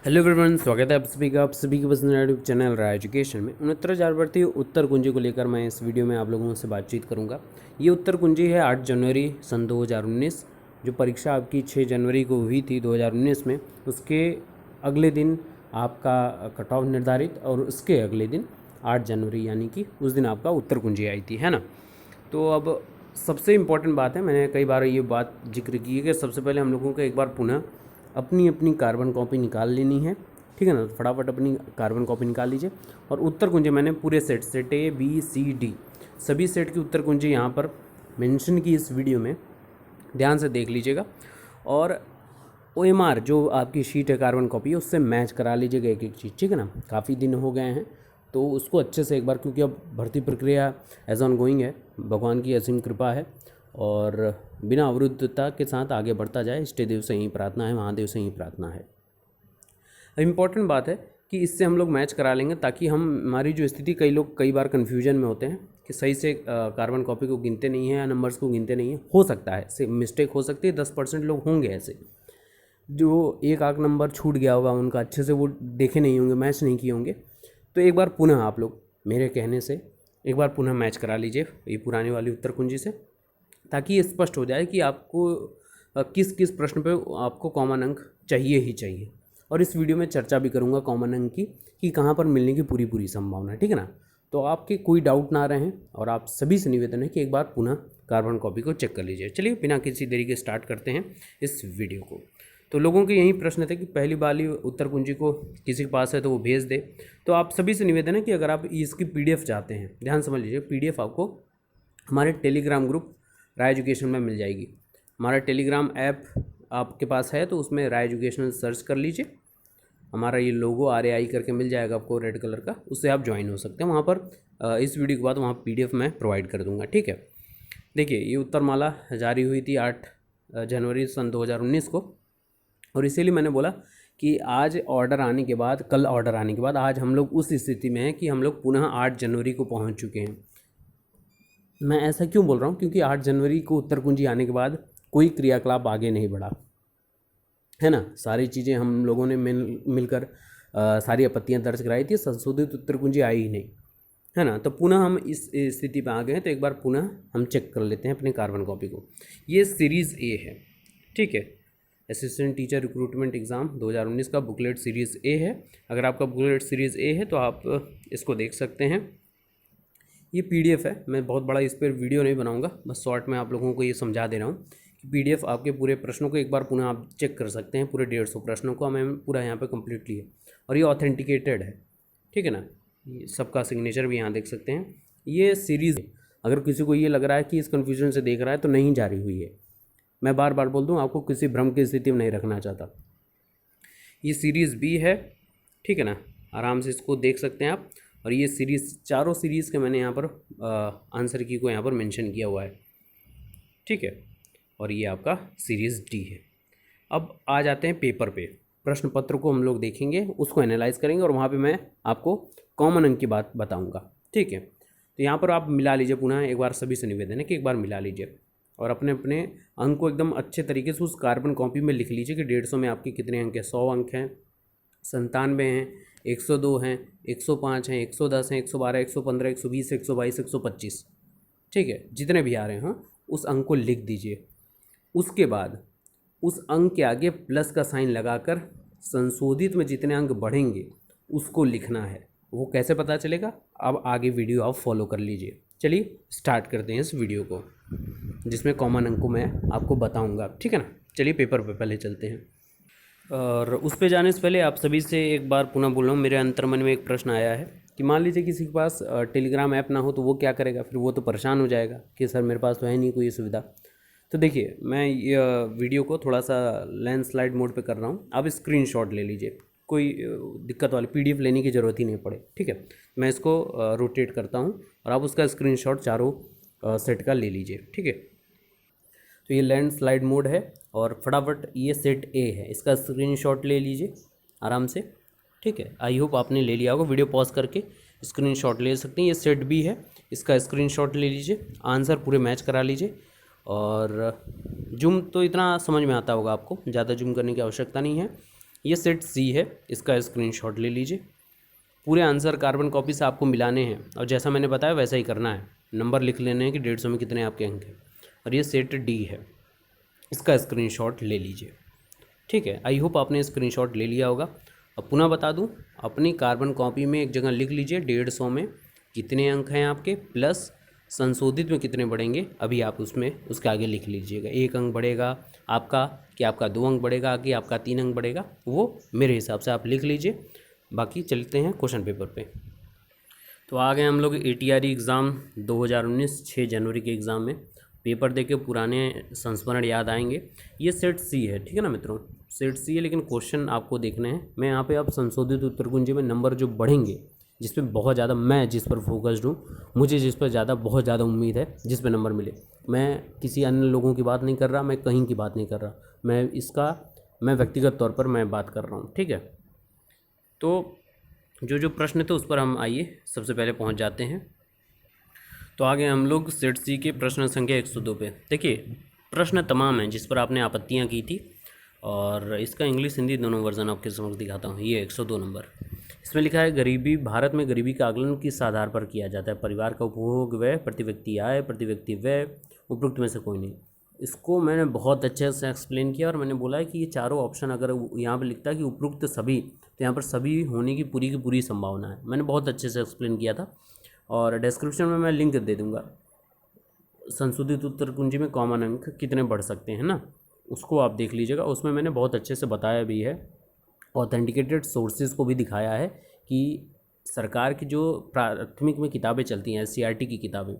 Hello everyone, स्वागत है आप सभी के पसंदीदा यूट्यूब चैनल राय एजुकेशन में 69,000 भर्ती उत्तर कुंजी को लेकर मैं इस वीडियो में आप लोगों से बातचीत करूंगा। ये उत्तर कुंजी है 8 जनवरी सन 2019। जो परीक्षा आपकी 6 जनवरी को हुई थी 2019 में, उसके अगले दिन आपका कट ऑफ निर्धारित और उसके अगले दिन 8 जनवरी यानी कि उस दिन आपका उत्तर कुंजी आई थी, है ना। तो अब सबसे इम्पॉर्टेंट बात है, मैंने कई बार ये बात जिक्र की है कि सबसे पहले हम लोगों को एक बार पुनः अपनी अपनी कार्बन कॉपी निकाल लेनी है, ठीक है ना। तो फटाफट अपनी कार्बन कॉपी निकाल लीजिए। और उत्तर कुंजी मैंने पूरे set A B C D सभी सेट की उत्तर कुंजी यहाँ पर मेंशन की इस वीडियो में, ध्यान से देख लीजिएगा। और OMR जो आपकी शीट है कार्बन कॉपी है, उससे मैच करा लीजिएगा एक एक चीज़, ठीक है ना। काफ़ी दिन हो गए हैं तो उसको अच्छे से एक बार, क्योंकि अब भर्ती प्रक्रिया एज ऑन गोइंग है, भगवान की असीम कृपा है और बिना अवरुद्धता के साथ आगे बढ़ता जाए, इष्ट देव से ही प्रार्थना है, महादेव से ही प्रार्थना है। इम्पॉर्टेंट बात है कि इससे हम लोग मैच करा लेंगे ताकि हमारी जो स्थिति, कई लोग कई बार कन्फ्यूजन में होते हैं कि सही से कार्बन कॉपी को गिनते नहीं हैं या नंबर्स को गिनते नहीं हैं। हो सकता है से मिस्टेक हो सकती है, 10% लोग होंगे ऐसे जो एक आध नंबर छूट गया होगा उनका, अच्छे से वो देखे नहीं होंगे, मैच नहीं किए होंगे। तो एक बार पुनः आप लोग मेरे कहने से एक बार पुनः मैच करा लीजिए ये पुरानी वाली उत्तर कुंजी से, ताकि ये स्पष्ट हो जाए कि आपको किस किस प्रश्न पे आपको कॉमन अंक चाहिए ही चाहिए। और इस वीडियो में चर्चा भी करूँगा कॉमन अंक की कि कहाँ पर मिलने की पूरी पूरी संभावना है, ठीक है ना। तो आपके कोई डाउट ना रहें और आप सभी से निवेदन है कि एक बार पुनः कार्बन कॉपी को चेक कर लीजिए। चलिए बिना किसी देरी के स्टार्ट करते हैं इस वीडियो को। तो लोगों के यही प्रश्न थे कि पहली वाली उत्तर कुंजी को किसी के पास है तो वो भेज दे। तो आप सभी से निवेदन है कि अगर आप इसकी PDF चाहते हैं, ध्यान समझ लीजिए, PDF आपको हमारे टेलीग्राम ग्रुप राय एजुकेशन में मिल जाएगी। हमारा टेलीग्राम ऐप आपके पास है तो उसमें राय एजुकेशन सर्च कर लीजिए, हमारा ये लोगो RAI करके मिल जाएगा आपको रेड कलर का, उससे आप ज्वाइन हो सकते हैं। वहाँ पर इस वीडियो के बाद वहाँ PDF मैं प्रोवाइड कर दूँगा, ठीक है। देखिए ये उत्तरमाला जारी हुई थी 8 जनवरी सन 2019 को, और इसीलिए मैंने बोला कि आज ऑर्डर आने के बाद, कल ऑर्डर आने के बाद आज हम लोग उस स्थिति में हैं कि हम लोग पुनः 8 जनवरी को पहुँच चुके हैं। मैं ऐसा क्यों बोल रहा हूँ, क्योंकि 8 जनवरी को उत्तर कुंजी आने के बाद कोई क्रियाकलाप आगे नहीं बढ़ा, है ना। सारी चीज़ें हम लोगों ने मिलकर सारी आपत्तियां दर्ज कराई थी, संशोधित उत्तर कुंजी आई ही नहीं, है ना। तो पुनः हम इस स्थिति पे आ गए हैं। तो एक बार पुनः हम चेक कर लेते हैं अपने कार्बन कॉपी को। ये सीरीज़ A है, ठीक है। असिस्टेंट टीचर रिक्रूटमेंट एग्ज़ाम 2019 का बुकलेट सीरीज़ A है। अगर आपका बुकलेट सीरीज़ A है तो आप इसको देख सकते हैं। ये PDF है, मैं बहुत बड़ा इस पर वीडियो नहीं बनाऊंगा, बस शॉर्ट में आप लोगों को ये समझा दे रहा हूँ कि PDF आपके पूरे प्रश्नों को एक बार पुनः आप चेक कर सकते हैं। पूरे 150 प्रश्नों को हमें पूरा यहाँ पे कम्प्लीटली है और ये ऑथेंटिकेटेड है, ठीक है ना। ये सबका सिग्नेचर भी यहाँ देख सकते हैं। ये सीरीज़, अगर किसी को ये लग रहा है कि इस कन्फ्यूजन से देख रहा है तो नहीं जारी हुई है, मैं बार बार बोल दूँ, आपको किसी भ्रम की स्थिति में नहीं रखना चाहता। ये सीरीज़ B है, ठीक है ना, आराम से इसको देख सकते हैं आप। और ये सीरीज़, चारों सीरीज़ के मैंने यहाँ पर आंसर की को यहाँ पर मेंशन किया हुआ है, ठीक है। और ये आपका सीरीज़ D है। अब आ जाते हैं पेपर पे, प्रश्न पत्र को हम लोग देखेंगे, उसको एनालाइज करेंगे और वहाँ पे मैं आपको कॉमन अंक की बात बताऊँगा, ठीक है। तो यहाँ पर आप मिला लीजिए पुनः, एक बार सभी से निवेदन है कि एक बार मिला लीजिए और अपने अपने अंक को एकदम अच्छे तरीके से उस कार्बन कॉपी में लिख लीजिए कि 150 में आपके कितने अंक हैं। 100 अंक हैं, 97 हैं, 102 हैं, 105 हैं, 110 हैं, 112, 115, 120, 122, 125, ठीक है। जितने भी आ रहे हैं उस अंक को लिख दीजिए। उसके बाद उस अंक के आगे प्लस का साइन लगाकर संशोधित में जितने अंक बढ़ेंगे उसको लिखना है। वो कैसे पता चलेगा, अब आगे वीडियो आप फॉलो कर लीजिए। चलिए स्टार्ट करते हैं इस वीडियो को, जिसमें कॉमन अंक को मैं आपको बताऊंगा, ठीक है ना। चलिए पेपर पे पहले चलते हैं। और उस पे जाने से पहले आप सभी से एक बार पुनः बोल रहा हूँ, मेरे अंतर्मन में एक प्रश्न आया है कि मान लीजिए किसी के पास टेलीग्राम ऐप ना हो तो वो क्या करेगा, फिर वो तो परेशान हो जाएगा कि सर मेरे पास तो है नहीं कोई सुविधा। तो देखिए मैं ये वीडियो को थोड़ा सा लैंडस्लाइड मोड पे कर रहा हूँ, आप स्क्रीनशॉट ले लीजिए, कोई दिक्कत वाली PDF लेने की ज़रूरत ही नहीं पड़े, ठीक है। मैं इसको रोटेट करता हूँ और आप उसका स्क्रीनशॉट चारों सेट का ले लीजिए, ठीक है। तो ये लैंडस्लाइड मोड है और फटाफट ये सेट A है, इसका स्क्रीनशॉट ले लीजिए आराम से, ठीक है। आई होप आपने ले लिया होगा, वीडियो पॉज करके स्क्रीनशॉट ले सकते हैं। ये सेट B है, इसका स्क्रीनशॉट ले लीजिए, आंसर पूरे मैच करा लीजिए। और जूम तो इतना समझ में आता होगा आपको, ज़्यादा जूम करने की आवश्यकता नहीं है। ये सेट सी है, इसका स्क्रीनशॉट ले लीजिए। पूरे आंसर कार्बन कॉपी से आपको मिलाने हैं और जैसा मैंने बताया वैसा ही करना है। नंबर लिख लेने हैं कि 150 में कितने आपके अंक हैं। और ये सेट डी है, इसका स्क्रीनशॉट ले लीजिए। ठीक है, आई होप आपने स्क्रीनशॉट ले लिया होगा। अब पुनः बता दूं, अपनी कार्बन कॉपी में एक जगह लिख लीजिए 150 में कितने अंक हैं आपके, प्लस संशोधित में कितने बढ़ेंगे। अभी आप उसमें उसके आगे लिख लीजिएगा, 1 अंक बढ़ेगा आपका, कि आपका 2 अंक बढ़ेगा, कि आपका 3 अंक बढ़ेगा, वो मेरे हिसाब से आप लिख लीजिए। बाकी चलते हैं क्वेश्चन पेपर पे। तो आ गए हम लोग ATRE एग्ज़ाम 2019 6 जनवरी के एग्ज़ाम में। पेपर देके पुराने संस्मरण याद आएंगे। ये सेट सी है, ठीक है ना मित्रों, सेट सी है, लेकिन क्वेश्चन आपको देखने हैं। मैं यहाँ पे आप संशोधित उत्तर कुंजी में नंबर जो बढ़ेंगे, जिस पे बहुत ज़्यादा, मैं जिस पर फोकस्ड हूँ, मुझे जिस पर ज़्यादा बहुत ज़्यादा उम्मीद है जिस पे नंबर मिले, मैं किसी अन्य लोगों की बात नहीं कर रहा, मैं कहीं की बात नहीं कर रहा, मैं व्यक्तिगत तौर पर मैं बात कर रहा हूँ। ठीक है, तो जो प्रश्न थे उस पर हम आइए सबसे पहले पहुँच जाते हैं। तो आगे हम लोग सेट सी के प्रश्न संख्या 102 पे। देखिए, प्रश्न तमाम हैं जिस पर आपने आपत्तियां की थी, और इसका इंग्लिश हिंदी दोनों वर्जन आपके समझ दिखाता हूँ। ये 102 नंबर, इसमें लिखा है गरीबी, भारत में गरीबी का आकलन किस आधार पर किया जाता है? परिवार का उपभोग व्यय, प्रति व्यक्ति आय, प्रति व्यक्ति व्यय, उपरोक्त में से कोई नहीं। इसको मैंने बहुत अच्छे से एक्सप्लेन किया और मैंने बोला है कि ये चारों ऑप्शन अगर यहाँ पर लिखता है कि उपरोक्त सभी, तो यहाँ पर सभी होने की पूरी संभावना है। मैंने बहुत अच्छे से एक्सप्लेन किया था और डिस्क्रिप्शन में मैं लिंक दे दूँगा। संशोधित उत्तर कुंजी में कॉमन अंक कितने बढ़ सकते हैं ना, उसको आप देख लीजिएगा, उसमें मैंने बहुत अच्छे से बताया भी है। ऑथेंटिकेटेड सोर्सेज को भी दिखाया है कि सरकार की जो प्राथमिक में किताबें चलती हैं, SCERT की किताबें,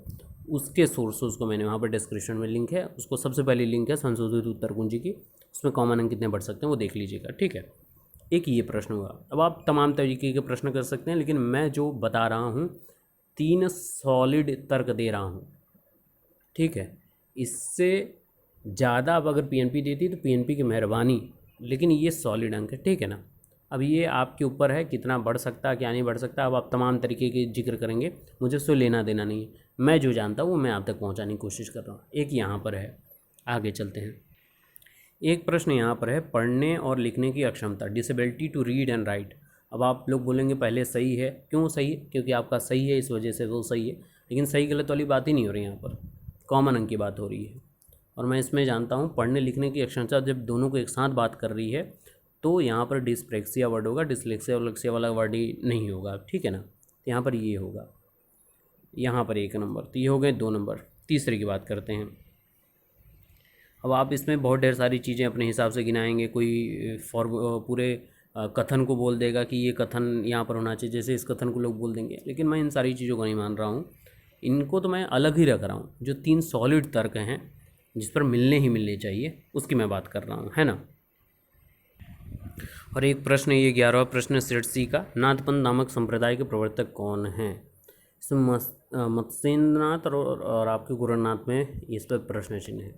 उसके सोर्सेज को मैंने वहाँ पर डिस्क्रिप्शन में लिंक है, उसको सबसे पहले लिंक है संशोधित उत्तर कुंजी की, उसमें कॉमन अंक कितने बढ़ सकते हैं वो देख लीजिएगा। ठीक है, एक ये प्रश्न हुआ। अब आप तमाम तरीके के प्रश्न कर सकते हैं, लेकिन मैं जो बता रहा हूँ 3 सॉलिड तर्क दे रहा हूँ। ठीक है, इससे ज़्यादा अब अगर PNP देती तो PNP की मेहरबानी, लेकिन ये सॉलिड अंक है। ठीक है ना, अब ये आपके ऊपर है कितना बढ़ सकता है क्या नहीं बढ़ सकता। अब आप तमाम तरीके के जिक्र करेंगे, मुझे उससे लेना देना नहीं है, मैं जो जानता हूँ वो मैं आप तक पहुँचाने की कोशिश कर रहा हूँ। एक यहाँ पर है, आगे चलते हैं। एक प्रश्न यहाँ पर है, पढ़ने और लिखने की अक्षमता, disability to read and write. अब आप लोग बोलेंगे पहले सही है, क्यों सही है? क्योंकि आपका सही है इस वजह से वो सही है, लेकिन सही गलत वाली बात ही नहीं हो रही, यहाँ पर कॉमन अंक की बात हो रही है। और मैं इसमें जानता हूँ पढ़ने लिखने की अक्षमता जब दोनों को एक साथ बात कर रही है तो यहाँ पर डिस्प्रेक्सिया वर्ड होगा, डिसलेक्सिया वाला वर्ड ही नहीं होगा। ठीक है ना, तो यहाँ पर ये होगा, यहाँ पर 1 नंबर, तो ये हो गए 2 नंबर। तीसरे की बात करते हैं। अब आप इसमें बहुत ढेर सारी चीज़ें अपने हिसाब से गिनाएंगे, कोई पूरे कथन को बोल देगा कि ये कथन यहाँ पर होना चाहिए, जैसे इस कथन को लोग बोल देंगे, लेकिन मैं इन सारी चीज़ों को नहीं मान रहा हूँ, इनको तो मैं अलग ही रख रहा हूँ। जो 3 सॉलिड तर्क हैं जिस पर मिलने ही मिलने चाहिए, उसकी मैं बात कर रहा हूँ, है ना। और एक प्रश्न, ये 11वां प्रश्न सेट सी का, नाथपंथ नामक संप्रदाय के प्रवर्तक कौन हैं? इसमें मत्स्येंद्रनाथ और आपके गुरुनाथ में इस पर प्रश्न चिन्ह है।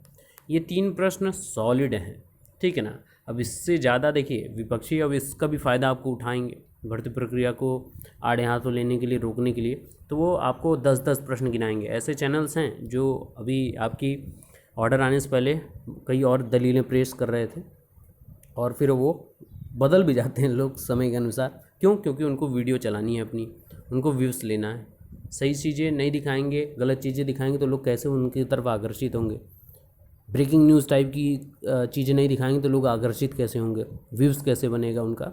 ये 3 प्रश्न सॉलिड हैं, ठीक है ना। अब इससे ज़्यादा देखिए विपक्षी अब इसका भी फ़ायदा आपको उठाएंगे भर्ती प्रक्रिया को आड़े हाथों लेने के लिए, रोकने के लिए, तो वो आपको 10-10 प्रश्न गिनाएंगे। ऐसे चैनल्स हैं जो अभी आपकी ऑर्डर आने से पहले कई और दलीलें पेश कर रहे थे और फिर वो बदल भी जाते हैं लोग समय के अनुसार। क्यों? क्योंकि उनको वीडियो चलानी है अपनी, उनको व्यूज़ लेना है। सही चीज़ें नहीं दिखाएंगे, गलत चीज़ें दिखाएंगे तो लोग कैसे उनकी तरफ आकर्षित होंगे? ब्रेकिंग न्यूज़ टाइप की चीज़ें नहीं दिखाएंगे तो लोग आकर्षित कैसे होंगे? व्यूज़ कैसे बनेगा उनका?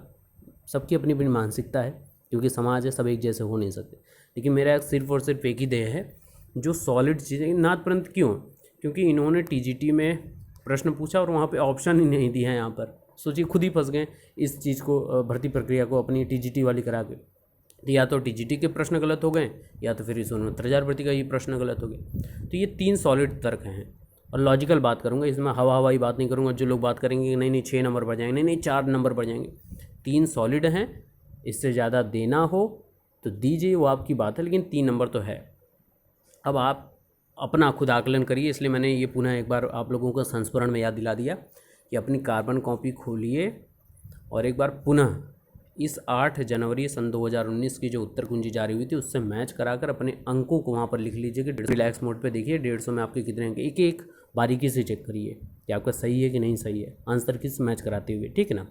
सबकी अपनी अपनी मानसिकता है, क्योंकि समाज है, सब एक जैसे हो नहीं सकते। लेकिन मेरा सिर्फ और सिर्फ एक ही ध्येय है, जो सॉलिड चीज़ें। नाथपंथ क्यों? क्योंकि इन्होंने TGT में प्रश्न पूछा और वहाँ पे ऑप्शन ही नहीं दिया है। यहाँ पर सोचिए, खुद ही फंस गए इस चीज़ को, भर्ती प्रक्रिया को अपनी TGT वाली करा के। या तो TGT के प्रश्न गलत हो गए, या तो फिर इस 69,000 भर्ती का ये प्रश्न गलत हो गया। तो ये 3 सॉलिड तर्क हैं और लॉजिकल बात करूँगा, इसमें हवाई बात नहीं करूँगा। जो लोग बात करेंगे कि नहीं 6 नंबर बढ़ जाएंगे, नहीं 4 नंबर बढ़ जाएंगे। 3 सॉलिड हैं, इससे ज़्यादा देना हो तो दीजिए, वो आपकी बात है, लेकिन 3 नंबर तो है। अब आप अपना खुद आकलन करिए, इसलिए मैंने ये पुनः एक बार आप लोगों को संस्मरण में याद दिला दिया कि अपनी कार्बन कॉपी खोलिए और एक बार पुनः इस 8 जनवरी सन 2019 की जो उत्तर कुंजी जारी हुई थी उससे मैच कराकर अपने अंकों को वहाँ पर लिख लीजिए कि रिलैक्स मोड पे देखिए 150 में आपके कितने अंक, एक एक बारीकी से चेक करिए कि आपका सही है कि नहीं सही है, आंसर किस मैच कराते हुए, ठीक है ना।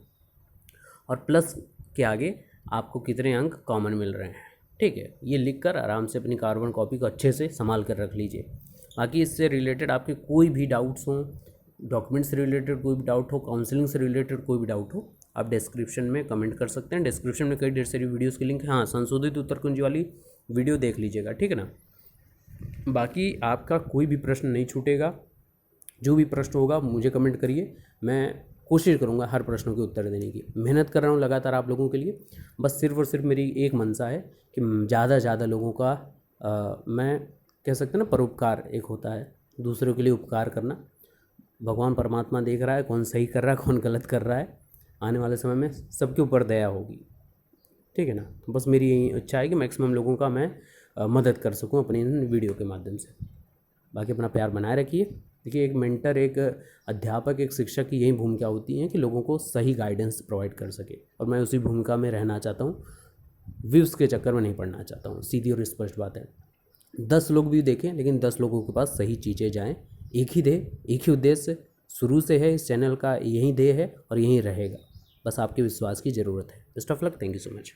और प्लस के आगे आपको कितने अंक कॉमन मिल रहे हैं। ठीक है, ये लिख कर आराम से अपनी कार्बन कॉपी को अच्छे से संभाल कर रख लीजिए। बाकी इससे रिलेटेड आपके कोई भी डाउट्स हों, डॉक्यूमेंट से रिलेटेड कोई भी डाउट हो, काउंसलिंग से रिलेटेड कोई भी डाउट हो, आप डिस्क्रिप्शन में कमेंट कर सकते हैं। डिस्क्रिप्शन में कई ढेर सारी वीडियोज़ की लिंक है। हाँ, संशोधित उत्तर कुंजी वाली वीडियो देख लीजिएगा, ठीक है ना। बाकी आपका कोई भी प्रश्न नहीं छूटेगा, जो भी प्रश्न होगा मुझे कमेंट करिए, मैं कोशिश करूँगा हर प्रश्नों के उत्तर देने की। मेहनत कर रहा हूँ लगातार आप लोगों के लिए। बस सिर्फ और सिर्फ मेरी एक मंशा है कि ज़्यादा से ज़्यादा लोगों का मैं कह सकते हैं ना, परोपकार एक होता है, दूसरों के लिए उपकार करना। भगवान परमात्मा देख रहा है कौन सही कर रहा है, कौन गलत कर रहा है। आने वाले समय में सबके ऊपर दया होगी, ठीक है ना। तो बस मेरी यही इच्छा है कि मैक्सिमम लोगों का मैं मदद कर सकूं अपनी इन वीडियो के माध्यम से। बाकी अपना प्यार बनाए रखिए। देखिए, एक मेंटर, एक अध्यापक, एक शिक्षक की यही भूमिका होती है कि लोगों को सही गाइडेंस प्रोवाइड कर सके, और मैं उसी भूमिका में रहना चाहता हूँ। व्यूज़ के चक्कर में नहीं पड़ना चाहता हूँ, सीधी और स्पष्ट बात है। 10 लोग भी देखें, लेकिन 10 लोगों के पास सही चीज़ें जाएँ। एक ही ध्येय, एक ही उद्देश्य शुरू से है इस चैनल का, यही ध्येय है और यही रहेगा। बस आपके विश्वास की ज़रूरत है। Best of luck, thank you so much.